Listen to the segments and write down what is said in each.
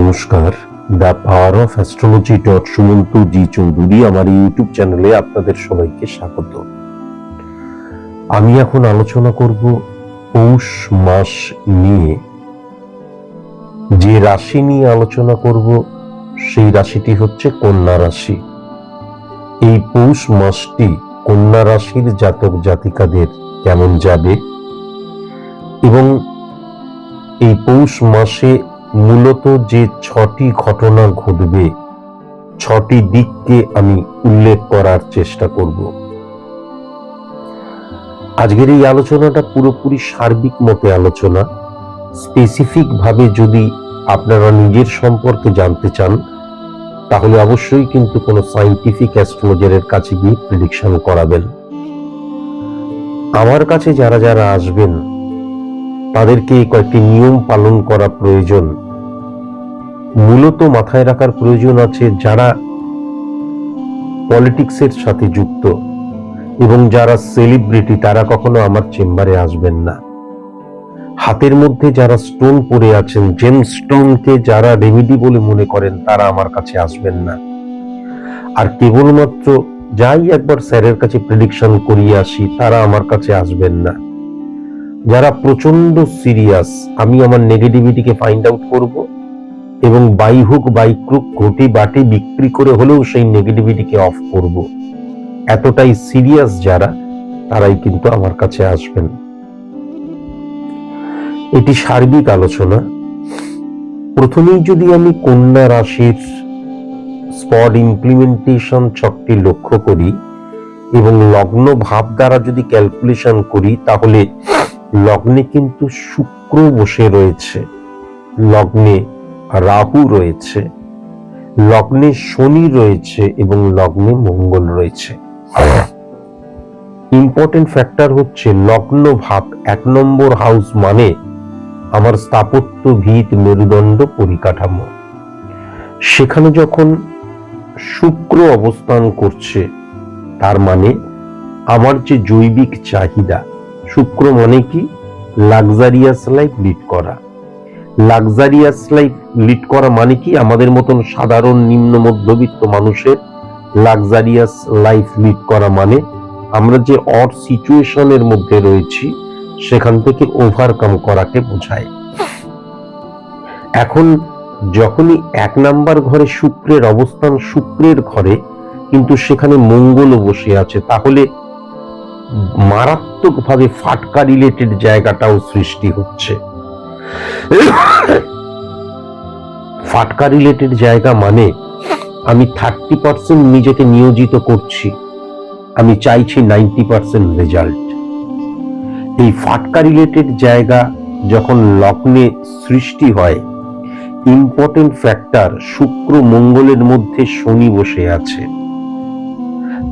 নমস্কার, the power of astrology Sumanta ji Chowdhury আমার YouTube চ্যানেলে আপনাদের সবাইকে স্বাগত। আমি এখন আলোচনা করব পৌষ মাস নিয়ে। যে রাশি নিয়ে আলোচনা করব সেই রাশিটি হচ্ছে কন্যা রাশি। এই পৌষ মাসটি কন্যা রাশির জাতক জাতিকাদের কেমন যাবে এবং এই পৌষ মাসে মূলত যে 6টি ঘটনা ঘটবে, 6টি দিককে আমি উল্লেখ করার চেষ্টা করব। আজকের এই আলোচনাটা পুরোপুরি সার্বিক মতে আলোচনা। স্পেসিফিক ভাবে যদি আপনারা নিজের সম্পর্কে জানতে চান তাহলে অবশ্যই কিন্তু কোনো সায়েন্টিফিক অ্যাস্ট্রোলজারের কাছে গিয়ে প্রেডিকশন করাবেন। আমার কাছে যারা যারা আসবেন তাদেরকে কয়েকটি নিয়ম পালন করা প্রয়োজন। মূলত মাথায় রাখার প্রয়োজন আছে যারা পলিটিক্সের সাথে যুক্ত এবং যারা সেলিব্রিটি তারা কখনো আমার চেম্বারে আসবেন না। হাতের মধ্যে যারা স্টোন পরে আছেন, জেম স্টোনকে যারা রেমেডি বলে মনে করেন তারা আমার কাছে আসবেন না। আর কেবলমাত্র যাই একবার স্যারের কাছে প্রেডিকশন করিয়ে আসি তারা আমার কাছে আসবেন না। যারা প্রচন্ড সিরিয়াস, আমি আমার নেগেটিভিটিকে ফাইন্ড আউট করব এবং বাই হুক বাই ক্রুক ঘটি বাটি বিক্রি করে হলেও সেই নেগেটিভিটিকে অফ করব, এতটাই সিরিয়াস যারা, তারাই কিন্তু আমার কাছে আসবেন। এটি সার্বিক আলোচনা। প্রথমেই যদি আমি কন্যা রাশির স্পট ইমপ্লিমেন্টেশন ছকটি লক্ষ্য করি এবং লগ্ন ভাব দ্বারা যদি ক্যালকুলেশন করি তাহলে লগ্নে কিন্তু শুক্র বসে রয়েছে, লগ্নে রাহু রয়েছে, লগ্নে শনি রয়েছে এবং লগ্নে মঙ্গল রয়েছে। ইম্পর্টেন্ট ফ্যাক্টর হচ্ছে লগ্ন ভাব 1 নম্বর হাউস মানে আমার স্থাপত্য ভিত মেরুদণ্ড পরিকাঠামো। সেখানে যখন শুক্র অবস্থান করছে তার মানে আমার যে জৈবিক চাহিদা, শুক্র মানে কি লাক্সারিয়াস লাইফ লিড করা। লাক্সারিয়াস লাইফ লিড করা মানে কি আমাদের মতন সাধারণ নিম্ন মধ্যবিত্ত মানুষের লাক্সারিয়াস লাইফ লিড করা মানে আমরা যে অড সিচুয়েশনের মধ্যে রয়েছি সেখান থেকে ওভারকাম করাকে বোঝায়। এখন যখনই 1 নাম্বার ঘরে শুক্রের অবস্থান, শুক্রের ঘরে কিন্তু সেখানে মঙ্গলও বসে আছে, তাহলে মারাত্মকভাবে ফাটকা রিলেটেড জায়গাটাও সৃষ্টি হচ্ছে। ফাটকা রিলেটেড জায়গা মানে আমি 30% নিজেকে নিয়োজিত করছি, আমি চাইছি 90% রেজাল্ট। এই ফাটকা রিলেটেড জায়গা যখন লগ্নে সৃষ্টি হয়, ইম্পর্টেন্ট ফ্যাক্টর শুক্র মঙ্গলের মধ্যে শনি বসে আছে,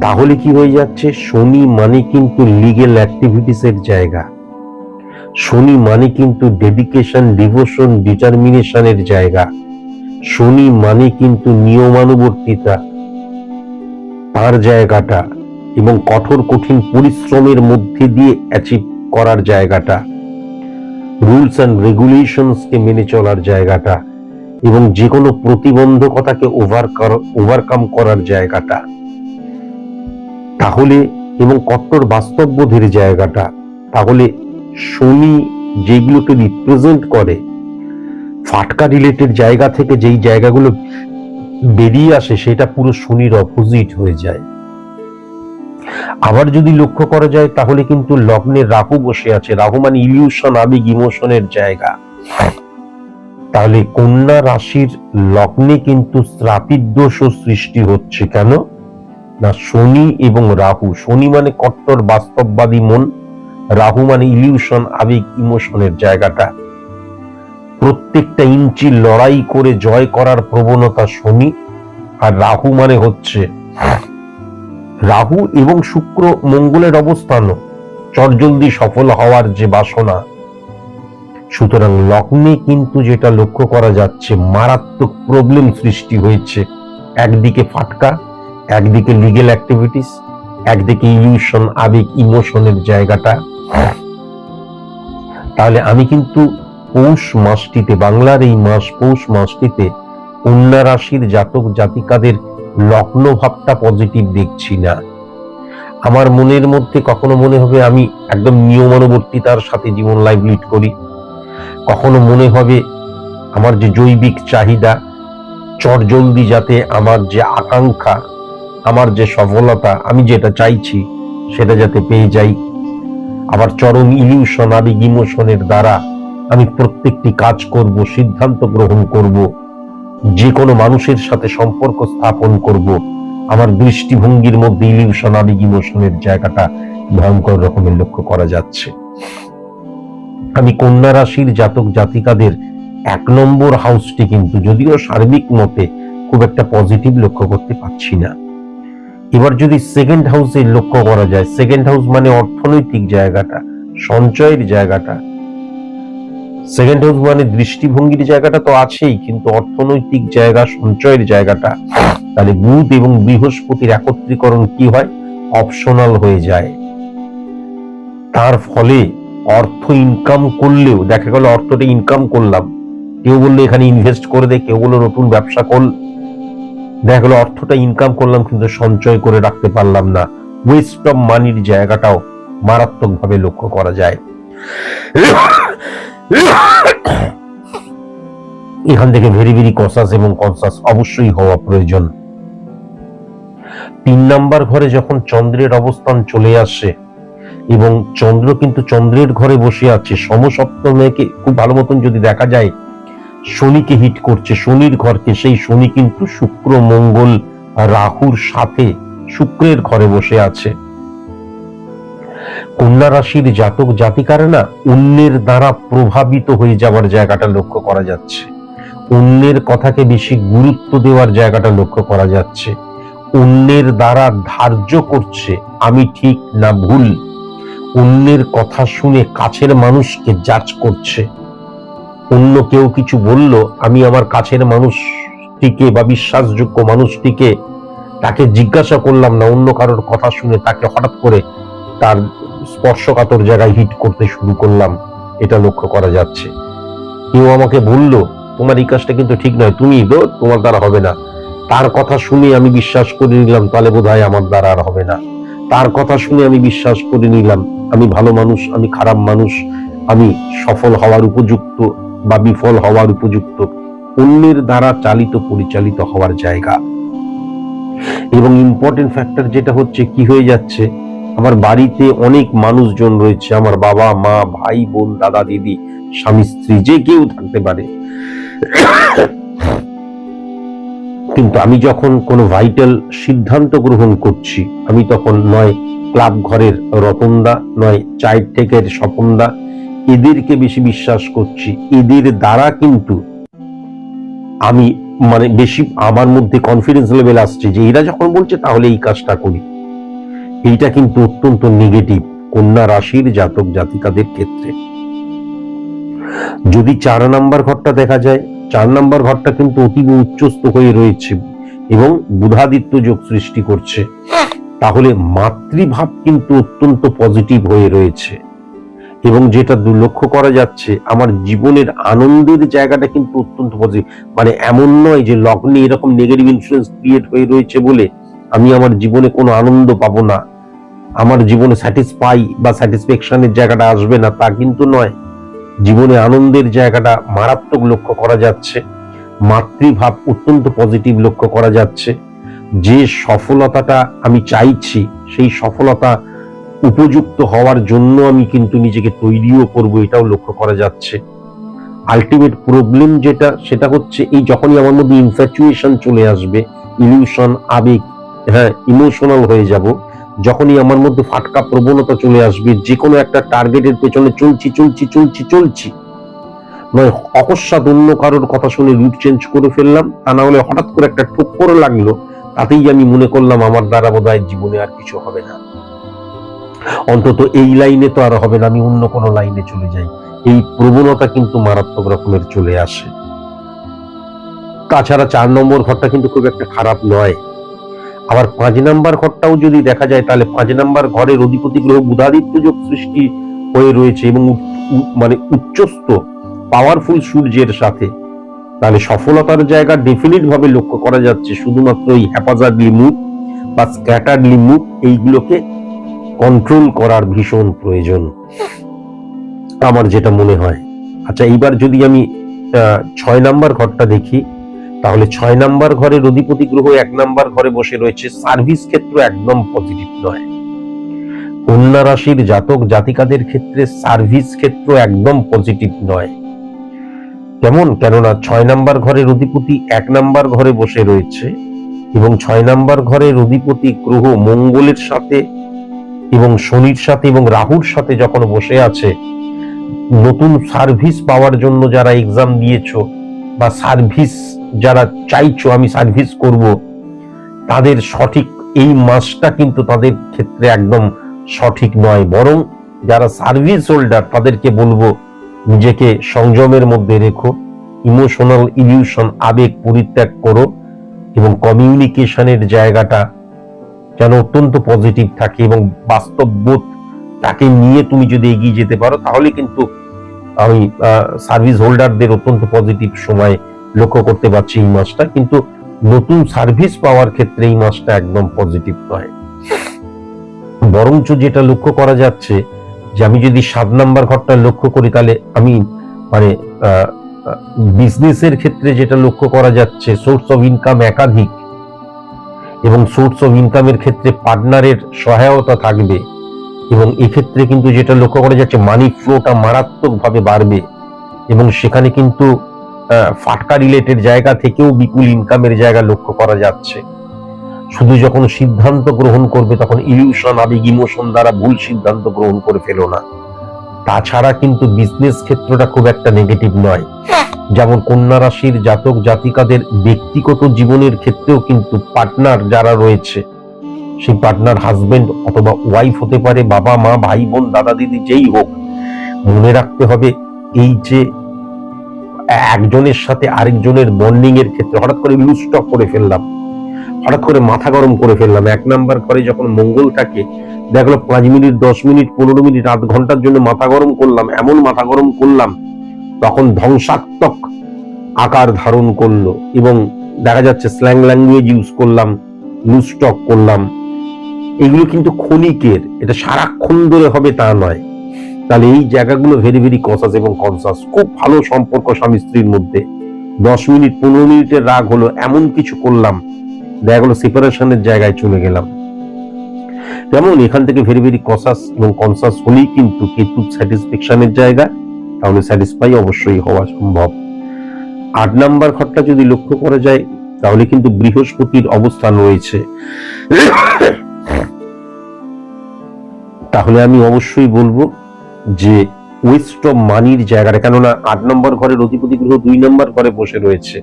তাহলে কি হয়ে যাচ্ছে? শনি মানে কিন্তু লিগ্যাল অ্যাক্টিভিটিস এর জায়গা, শনি মানে কিন্তু ডেডিকেশন, ডিভোশন, ডিটারমিনেশনের জায়গা, শনি মানে কিন্তু নিয়মানুবর্তিতা তার জায়গাটা এবং কঠোর কঠিন পরিশ্রমের মধ্যে দিয়ে অ্যাচিভ করার জায়গাটা, রুলস অ্যান্ড রেগুলেশনসকে মেনে চলার জায়গাটা এবং যে কোনো প্রতিবন্ধকতাকে ওভারকাম করার জায়গাটা, তাহলে এবং কঠোর বাস্তববোধের জায়গাটা। তাহলে শনি যেগুলোকে রিপ্রেজেন্ট করে, ফাটকা রিলেটেড জায়গা থেকে যেই জায়গাগুলো বেরিয়ে আসে সেটা পুরো শনির অপোজিট হয়ে যায়। আবার যদি লক্ষ্য করা যায় তাহলে কিন্তু লগ্নে রাহু বসে আছে, রাহু মানে ইলিউশন, আবেগ, ইমোশনের জায়গা। তাহলে কন্যা রাশির লগ্নে কিন্তু শ্রাপিত দোষও সৃষ্টি হচ্ছে। কেন না? শনি এবং রাহু, শনি মানে কট্টর বাস্তববাদী মন, রাহু মানে ইলিউশন, আবেগ, ইমোশনের জায়গাটা। প্রত্যেকটা ইঞ্চি লড়াই করে জয় করার প্রবণতা শনি, আর রাহু মানে হচ্ছে রাহু এবং শুক্র মঙ্গলের অবস্থানও চটজলদি সফল হওয়ার যে বাসনা। সুতরাং লগ্নে কিন্তু যেটা লক্ষ্য করা যাচ্ছে, মারাত্মক প্রবলেম সৃষ্টি হয়েছে। একদিকে ফাটকা, একদিকে লিগ্যাল অ্যাক্টিভিটিস, একদিকে ইলিউশন, আবেগ, ইমোশনের জায়গাটা। তাহলে আমি কিন্তু পৌষ মাসটিতে, বাংলার এই মাস পৌষ মাসটিতে কন্যা রাশির জাতক জাতিকাদের লগ্ন ভাবটা পজিটিভ দেখছি না। আমার মনের মধ্যে কখনো মনে হবে আমি একদম নিয়মানুবর্তিতার সাথে জীবন লাইফ লিড করি, কখনো মনে হবে আমার যে জৈবিক চাহিদা চটজলদি যাতে আমার যে আকাঙ্ক্ষা, আমার যে সফলতা, আমি যেটা চাইছি সেটা যাতে পেয়ে যাই। আবার চরম ইলিউশন, আবেগ, ইমোশনের দ্বারা আমি প্রত্যেকটি কাজ করব, সিদ্ধান্ত গ্রহণ করব, যে কোনো মানুষের সাথে সম্পর্ক স্থাপন করব। আমার দৃষ্টিভঙ্গির মধ্যে ইলিউশন, আবেগ, ইমোশনের জায়গাটা ভয়ঙ্কর রকমের লক্ষ্য করা যাচ্ছে। আমি কন্যা রাশির জাতক জাতিকাদের 1 নম্বর হাউসটি কিন্তু যদিও সার্বিক মতে খুব একটা পজিটিভ লক্ষ্য করতে পারছি না। এবার যদি সেকেন্ড হাউসে লক্ষ্য করা যায়, সেকেন্ড হাউস মানে অর্থনৈতিক জায়গাটা, সঞ্চয়ের জায়গাটা। সেকেন্ড হাউস মানে দৃষ্টিভঙ্গির জায়গাটা তো আছেই, কিন্তু অর্থনৈতিক জায়গা, সঞ্চয়ের জায়গাটা, তাহলে বুধ এবং বৃহস্পতির একত্রীকরণ কি হয়? অপশনাল হয়ে যায়। তার ফলে অর্থ ইনকাম করলেও দেখা গেল অর্থটা ইনকাম করলাম, কেউ বললো এখানে ইনভেস্ট করে দে, কেউ বললো নতুন ব্যবসা কর, দেখা গেল অর্থটা ইনকাম করলাম কিন্তু সঞ্চয় করে রাখতে পারলাম না। ওয়েস্ট অফ মানির জায়গাটাও মারাত্মক ভাবে লক্ষ্য করা যায়। এখান থেকে ভেরি ভেরি কনসাস এবং কনসাস অবশ্যই হওয়া প্রয়োজন। 3 নাম্বার ঘরে যখন চন্দ্রের অবস্থান চলে আসে এবং চন্দ্র কিন্তু চন্দ্রের ঘরে বসে আছে, সমসপ্তমেকে খুব ভালো মতন যদি দেখা যায় শনিকে হিট করছে, শনির ঘরকে, সেই শনি কিন্তু শুক্র, মঙ্গল, রাহুর সাথে শুক্রের ঘরে বসে আছে। কন্যা রাশির জাতক জাতিকারা না অন্যের দ্বারা প্রভাবিত হয়ে যাওয়ার জায়গাটা লক্ষ্য করা যাচ্ছে, অন্যের কথাকে বেশি গুরুত্ব দেওয়ার জায়গাটা লক্ষ্য করা যাচ্ছে, অন্যের দ্বারা ধার্য করছে আমি ঠিক না ভুল, অন্যের কথা শুনে কাছের মানুষকে জাজ করছে। অন্য কেউ কিছু বলল, আমি আমার কাছের মানুষটিকে বা বিশ্বাসযোগ্য মানুষটিকে তাকে জিজ্ঞাসা করলাম না, অন্য কারোর কথা শুনে তাকে হঠাৎ করে তার স্পর্শকাতর জায়গায় হিট করতে শুরু করলাম, এটা লক্ষ্য করা যাচ্ছে। কেউ আমাকে বলল তোমার এই কাজটা কিন্তু ঠিক নয়, তুমি তোমার দ্বারা হবে না, তার কথা শুনে আমি বিশ্বাস করে নিলাম তাহলে বোধহয় আমার দ্বারা আর হবে না, তার কথা শুনে আমি বিশ্বাস করে নিলাম আমি ভালো মানুষ, আমি খারাপ মানুষ, আমি সফল হওয়ার উপযুক্ত বা বিফল হওয়ার উপযুক্ত। অন্যের দ্বারা চালিত পরিচালিত হওয়ার জায়গা। এবং ইম্পর্টেন্ট ফ্যাক্টর যেটা হচ্ছে কি হয়ে যাচ্ছে, আমার বাড়িতে অনেক মানুষজন রয়েছে, আমার বাবা মা, ভাই বোন, দাদা দিদি, স্বামী স্ত্রী, যে কেউ থাকতে পারে, কিন্তু আমি যখন কোনো ভাইটাল সিদ্ধান্ত গ্রহণ করছি, আমি তখন নয় ক্লাব ঘরের রতনদা, নয় চায়ের টেকের স্বপনদা, এদেরকে বেশি বিশ্বাস করছি, এদের দ্বারা কিন্তু আমি মানে বেশি আমার মধ্যে কনফিডেন্স লেভেল আসছে যে এরা যখন বলছে তাহলে এই কাজটা করি। এইটা কিন্তু অত্যন্ত নেগেটিভ কন্যা রাশির জাতক জাতিকাদের ক্ষেত্রে। যদি 4 নাম্বার ঘরটা দেখা যায়, 4 নাম্বার ঘরটা কিন্তু অতীব উচ্চস্থ হয়ে রয়েছে এবং বুধাদিত্য যোগ সৃষ্টি করছে, তাহলে মাতৃভাব কিন্তু অত্যন্ত পজিটিভ হয়ে রয়েছে। এবং যেটা লক্ষ্য করা যাচ্ছে, আমার জীবনের আনন্দের জায়গাটা কিন্তু অত্যন্ত পজিটিভ। মানে এমন নয় যে লগ্নে এরকম নেগেটিভ ইনফ্লুয়েন্স ক্রিয়েট হয়ে রয়েছে বলে আমি আমার জীবনে কোনো আনন্দ পাবো না, আমার জীবনে স্যাটিসফাই বা স্যাটিসফ্যাকশনের জায়গাটা আসবে না, তা কিন্তু নয়। জীবনে আনন্দের জায়গাটা মারাত্মক লক্ষ্য করা যাচ্ছে, মাতৃভাব অত্যন্ত পজিটিভ লক্ষ্য করা যাচ্ছে। যে সফলতাটা আমি চাইছি সেই সফলতা উপযুক্ত হওয়ার জন্য আমি কিন্তু নিজেকে তৈরিও করব, এটাও লক্ষ্য করা যাচ্ছে। আলটিমেট প্রবলেম যেটা, সেটা হচ্ছে এই যখনই আমার মধ্যে ইনফ্যাচুয়েশন চলে আসবে, ইলিউশন, আবেগ, ইমোশনাল হয়ে যাব, যখনই আমার মধ্যে ফাটকা প্রবণতা চলে আসবে, যে কোনো একটা টার্গেটের পেছনে চলছি, নয় অকস্মাৎ অন্য কারোর কথা শুনে রুট চেঞ্জ করে ফেললাম, তা না হলে হঠাৎ করে একটা ঠোক্কর লাগলো, তাতেই আমি মনে করলাম আমার দ্বারা বোধহয় জীবনে আর কিছু হবে না, অন্তত এই লাইনে তো আর হবে না, আমি অন্য কোনো লাইনে চলে যাই। এই প্রবণতা কিন্তু মারাত্মক রকমের চলে আসে। তাছাড়া 4 নম্বর ঘরটা কিন্তু খুব একটা খারাপ নয়। আবার 5 নাম্বার ঘরটাও যদি দেখা যায়, তাহলে 5 নাম্বার ঘরের অধিপতি গ্রহ বুধাদিত্য যোগ সৃষ্টি হয়ে রয়েছে এবং মানে উচ্চস্থ পাওয়ারফুল সূর্যের সাথে তাহলে সফলতার জায়গা ডেফিনিট ভাবে লক্ষ্য করা যাচ্ছে, শুধুমাত্র এই হ্যাপাজার্ডলি মুভ বা স্ক্যাটার্ডলি মুভ এইগুলোকে কন্ট্রোল করার ভীষণ প্রয়োজন আমার যেটা মনে হয়। আচ্ছা, এইবার যদি আমি 6 নাম্বার ঘরটা দেখি, তাহলে 6 নাম্বার ঘরের অধিপতি গ্রহ 1 নাম্বার ঘরে বসে রয়েছে। সার্ভিস ক্ষেত্র একদম পজিটিভ নয়। কন্যা রাশির জাতক জাতিকাদের ক্ষেত্রে সার্ভিস ক্ষেত্র একদম পজিটিভ নয়। কেমন? কেননা 6 নাম্বার ঘরের অধিপতি 1 নাম্বার ঘরে বসে রয়েছে এবং 6 নাম্বার ঘরের অধিপতি গ্রহ মঙ্গলের সাথে এবং শনির সাথে এবং রাহুর সাথে যখন বসে আছে, নতুন সার্ভিস পাওয়ার জন্য যারা এক্সাম দিয়েছো বা সার্ভিস যারা চাইছো আমি সার্ভিস করব, তাদের সঠিক এই মাসটা কিন্তু তাদের ক্ষেত্রে একদম সঠিক নয়। বরং যারা সার্ভিস হোল্ডার তাদেরকে বলবো নিজেকে সংযমের মধ্যে রেখো, ইমোশনাল ইলিউশন আবেগ পরিত্যাগ করো এবং কমিউনিকেশনের জায়গাটা যেন অত্যন্ত পজিটিভ থাকে এবং বাস্তববোধ তাকে নিয়ে তুমি যদি এগিয়ে যেতে পারো, তাহলে কিন্তু আমি সার্ভিস হোল্ডারদের অত্যন্ত পজিটিভ সময় লক্ষ্য করতে পারছি এই মাসটা। কিন্তু নতুন সার্ভিস পাওয়ার ক্ষেত্রে এই মাসটা একদম পজিটিভ নয়। বরঞ্চ যেটা লক্ষ্য করা যাচ্ছে যে আমি যদি 7 নাম্বার ঘরটা লক্ষ্য করি, তাহলে আমি মানে বিজনেসের ক্ষেত্রে যেটা লক্ষ্য করা যাচ্ছে, সোর্স অফ ইনকাম একাধিক এবং সোর্স অফ ইনকামের ক্ষেত্রে পার্টনারের সহায়তা থাকবে এবং এক্ষেত্রে কিন্তু যেটা লক্ষ্য করা যাচ্ছে মানি ফ্লোটা মারাত্মকভাবে বাড়বে এবং সেখানে কিন্তু ফাটকা রিলেটেড জায়গা থেকেও বিপুল ইনকামের জায়গা লক্ষ্য করা যাচ্ছে। শুধু যখন সিদ্ধান্ত গ্রহণ করবে তখন ইলিউশন আবেগ ইমোশন দ্বারা ভুল সিদ্ধান্ত গ্রহণ করে ফেলো না। তাছাড়া কিন্তু বিজনেস ক্ষেত্রটা খুব একটা নেগেটিভ নয়। যেমন কন্যা রাশির জাতক জাতিকাদের ব্যক্তিগত জীবনের ক্ষেত্রেও কিন্তু পার্টনার যারা রয়েছে, সেই পার্টনার হাজবেন্ড অথবা ওয়াইফ হতে পারে, বাবা মা ভাই বোন দাদা দিদি যেই হোক, মনে রাখতে হবে এই যে একজনের সাথে আরেকজনের বন্ডিং এর ক্ষেত্রে হঠাৎ করে লুজ টক করে ফেললাম, হঠাৎ করে মাথা গরম করে ফেললাম। 1 নাম্বার ঘরে যখন মঙ্গল থাকে, দেখলো 5 মিনিট 10 মিনিট 15 মিনিট আধ ঘন্টার জন্য মাথা গরম করলাম, এমন মাথা গরম করলাম তখন ধ্বংসাত্মক আকার ধারণ করলো এবং দেখা যাচ্ছে স্ল্যাং ল্যাঙ্গুয়েজ ইউজ করলাম, লুজ টক করলাম। এগুলো কিন্তু ক্ষণিকের, এটা সারাক্ষণ ধরে হবে তা নয়। তাহলে এই জায়গাগুলো ভেরি ভেরি কনসাস এবং কনসাস। খুব ভালো সম্পর্ক স্বামী স্ত্রীর মধ্যে, 10 মিনিট 15 মিনিটের রাগ হলো, এমন কিছু করলাম, দেখা গেলো সেপারেশনের জায়গায় চলে গেলাম। যেমন এখান থেকে ভেরি ভেরি কনসাস এবং কনসাস হলেই কিন্তু কেতু স্যাটিসফ্যাকশনের জায়গা, তাহলে স্যাটিসফাই অবশ্যই হওয়া সম্ভব। 8 নাম্বার ঘরটা যদি লক্ষ্য করা যায়, তাহলে কিন্তু বৃহস্পতির অবস্থান রয়েছে। তাহলে আমি অবশ্যই বলবো যে ওয়েস্ট অফ মানির জায়গাটা, কেননা 8 নম্বর ঘরের অধিপতি গ্রহ 2 নম্বর ঘরে বসে রয়েছে,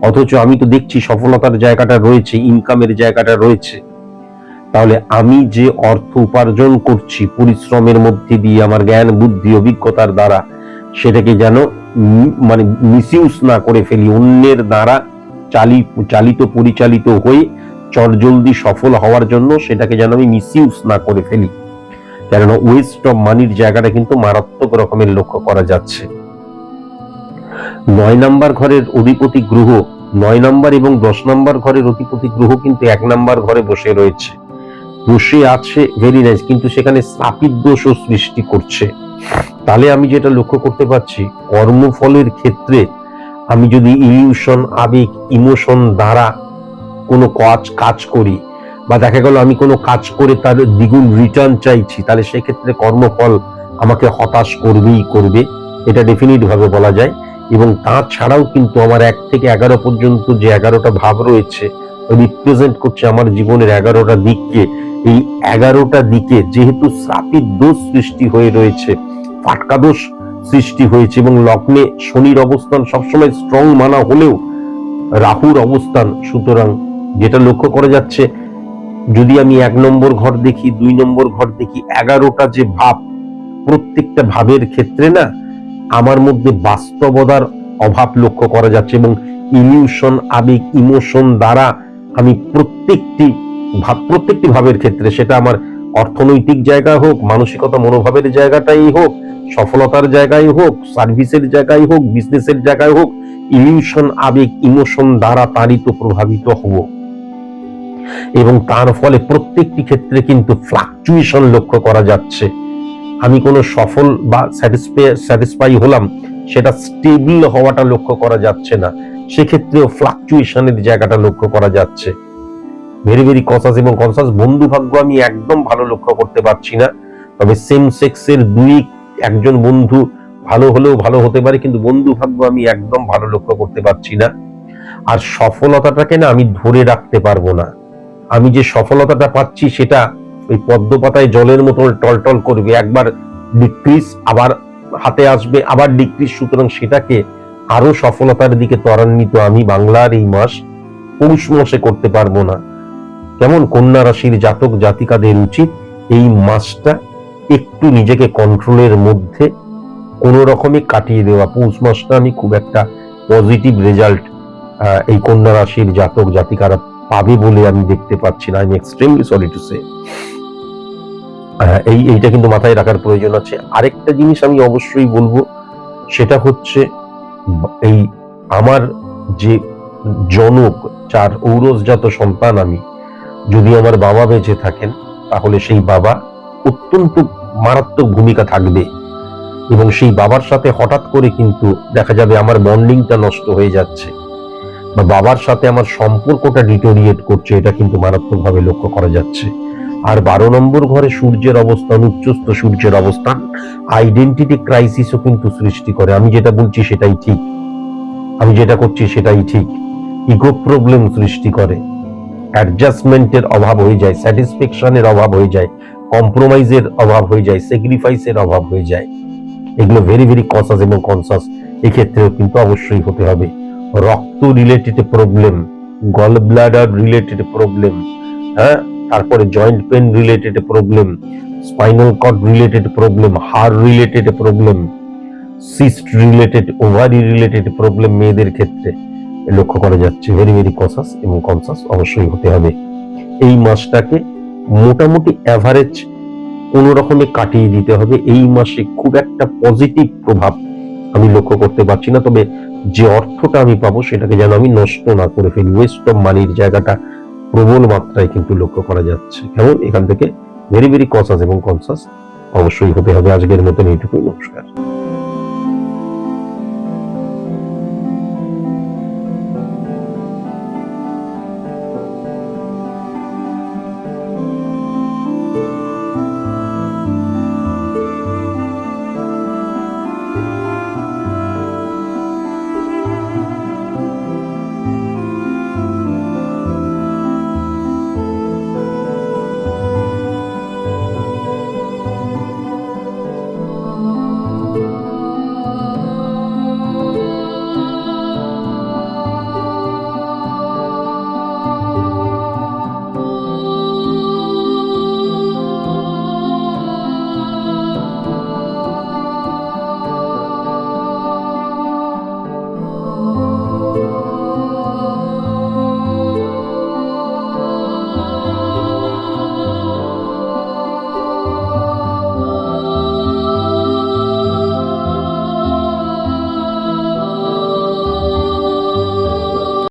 অথচ আমি তো দেখছি সফলতার জায়গাটা রয়েছে, ইনকামের জায়গাটা রয়েছে। তাহলে আমি যে অর্থ উপার্জন করছি পরিশ্রমের মধ্যে দিয়ে আমার জ্ঞান বুদ্ধি অভিজ্ঞতার দ্বারা, সেটাকে যেন মানে মিসইউজ না করে ফেলি, অন্যের দ্বারা চালিত পরিচালিত হয়ে চটজলদি সফল হওয়ার জন্য সেটাকে যেন আমি মিসইউজ না করে ফেলি। কেননা ওয়েস্ট অফ মানির জায়গাটা কিন্তু মারাত্মক রকমের লক্ষ্য করা যাচ্ছে। 9 নাম্বার ঘরের অধিপতি গ্রহ, 9 নাম্বার এবং 10 নাম্বার ঘরের অধিপতি গ্রহ কিন্তু 1 নাম্বার ঘরে বসে রয়েছে, বসে আছে ভেরি নাইস, কিন্তু সেখানে শ্রাপিত দোষও সৃষ্টি করছে। তাহলে আমি যেটা লক্ষ্য করতে পারছি, কর্মফলের ক্ষেত্রে আমি যদি ইলিউশন আবেগ ইমোশন দ্বারা কোনো কাজ করি বা দেখা গেল আমি কোনো কাজ করে তার দ্বিগুণ রিটার্ন চাইছি, তাহলে সেক্ষেত্রে কর্মফল আমাকে হতাশ করবেই করবে, এটা ডেফিনিট ভাবে বলা যায়। এবং তাছাড়াও কিন্তু আমার 1 থেকে 11 পর্যন্ত যে 11টা ভাব রয়েছে রিপ্রেজেন্ট করছে আমার জীবনের 11টা দিককে। এই 11টা দিকে যেহেতু শ্রাপিত দোষ সৃষ্টি হয়ে রয়েছে, ফাটকা দোষ সৃষ্টি হয়েছে এবং লগ্নে শনির অবস্থান সবসময় স্ট্রং মানা হলেও রাহুর অবস্থান, সুতরাং যেটা লক্ষ্য করা যাচ্ছে, যদি আমি 1 নম্বর ঘর দেখি 2 নম্বর ঘর দেখি, 11টা যে ভাব, প্রত্যেকটা ভাবের ক্ষেত্রে না আমার মধ্যে বাস্তবতার অভাব লক্ষ্য করা যাচ্ছে এবং ইলিউশন আবেগ ইমোশন দ্বারা আমি প্রত্যেকটি ভাবের ক্ষেত্রে, সেটা আমার অর্থনৈতিক জায়গা হোক, মানসিকতা মনোভাবের জায়গাটাই হোক, সফলতার জায়গায় হোক, সার্ভিসের জায়গায় হোক, বিজনেসের জায়গায় হোক, ইলিউশন, আবেগ, ইমোশন দ্বারা তাড়িত প্রভাবিত হব, এবং তার ফলে প্রত্যেকটি ক্ষেত্রে কিন্তু ফ্লাকচুয়েশন লক্ষ্য করা যাচ্ছে। আমি কোনো সফল বা স্যাটিসফাই হলাম, সেটা স্টেবল হওয়াটা লক্ষ্য করা যাচ্ছে না, সেক্ষেত্রেও ফ্লাকচুয়েশনের জায়গাটা লক্ষ্য করা যাচ্ছে। ভেরি ভেরি কনসাস এবং কনসাস। বন্ধু ভাগ্য আমি একদম ভালো লক্ষ্য করতে পারছি না, তবে সেম সেক্সের একজন বন্ধু ভালো হলেও ভালো হতে পারে, কিন্তু বন্ধু ভাগ্য আমি একদম ভালো লক্ষ্য করতে পারছি না। আর সফলতাটাকে না আমি ধরে রাখতে পারবো না। আমি যে সফলতাটা পাচ্ছি সেটা ওই পদ্ম পাতায় জলের মতো টলটল করবে, একবার ডিক্রিজ আবার হাতে আসবে, আবার ডিক্রিজ, সুতরাং সেটাকে আরো সফলতার দিকে ত্বরান্বিত আমি বাংলার এই মাস পৌষ মাসে করতে পারবো না। কেমন কন্যা রাশির জাতক জাতিকাদের উচিত এই মাসটা একটু নিজেকে কন্ট্রোলের মধ্যে কোনো রকমে কাটিয়ে দেওয়া। পৌষ মাসটা আমি খুব একটা পজিটিভ রেজাল্ট এই কন্যা রাশির জাতক জাতিকারা পাবে বলে আমি দেখতে পাচ্ছি না। I am extremely sorry to say. এইটা কিন্তু মাথায় রাখার প্রয়োজন আছে। আরেকটা জিনিস আমি অবশ্যই বলবো, সেটা হচ্ছে এই আমার যে জনক, যার ঔরসজাত সন্তান আমি, যদি আমার বাবা বেঁচে থাকেন তাহলে সেই বাবা অত্যন্ত মারাত্মক ভূমিকা থাকবে, এবং সেই বাবার সাথে হঠাৎ করে কিন্তু দেখা যাবে আমার বন্ডিংটা নষ্ট হয়ে যাচ্ছে, বা বাবার সাথে আমার সম্পর্কটা ডিটোরিয়েট করছে, এটা কিন্তু মারাত্মকভাবে লক্ষ্য করা যাচ্ছে। আর 12 নম্বর ঘরে সূর্যের অবস্থান, উচ্চস্থ সূর্যের অবস্থান আইডেন্টিটি ক্রাইসিসও কিন্তু সৃষ্টি করে। আমি যেটা বলছি সেটাই ঠিক, আমি যেটা করছি সেটাই ঠিক। ইগো প্রবলেম সৃষ্টি করে, অ্যাডজাস্টমেন্টের অভাব হয়ে যায়, স্যাটিসফ্যাকশনের অভাব হয়ে যায়, কম্প্রোমাইজের অভাব হয়ে যায়, স্যাক্রিফাইসের অভাব হয়ে যায়। এগুলো ভেরি ভেরি কনসাস এবং কনসাস এক্ষেত্রেও কিন্তু অবশ্যই হতে হবে। রক্ত related problem, gall bladder related problem, হ্যাঁ, তারপরে joint pain related problem, spinal cord related problem, হাড় related problem, cyst related, ovary related problem মেয়েদের ক্ষেত্রে লক্ষ্য করা যাচ্ছে। ভেরি ভেরি কনসাস এবং কনসাস অবশ্যই হতে হবে। এই মাসটাকে মোটামুটি অ্যাভারেজ কোন রকমে কাটিয়ে দিতে হবে। এই মাসে খুব একটা পজিটিভ প্রভাব আমি লক্ষ্য করতে পারছি না, তবে যে অর্থটা আমি পাবো সেটাকে যেন আমি নষ্ট না করে ফেলি। ওয়েস্ট অফ মানির জায়গাটা প্রবল মাত্রায় কিন্তু লক্ষ্য করা যাচ্ছে। কেমন, এখান থেকে ভেরি ভেরি কনসাস এবং কনসাস অবশ্যই হতে হবে। আজকের মতন এইটুকুই, নমস্কার।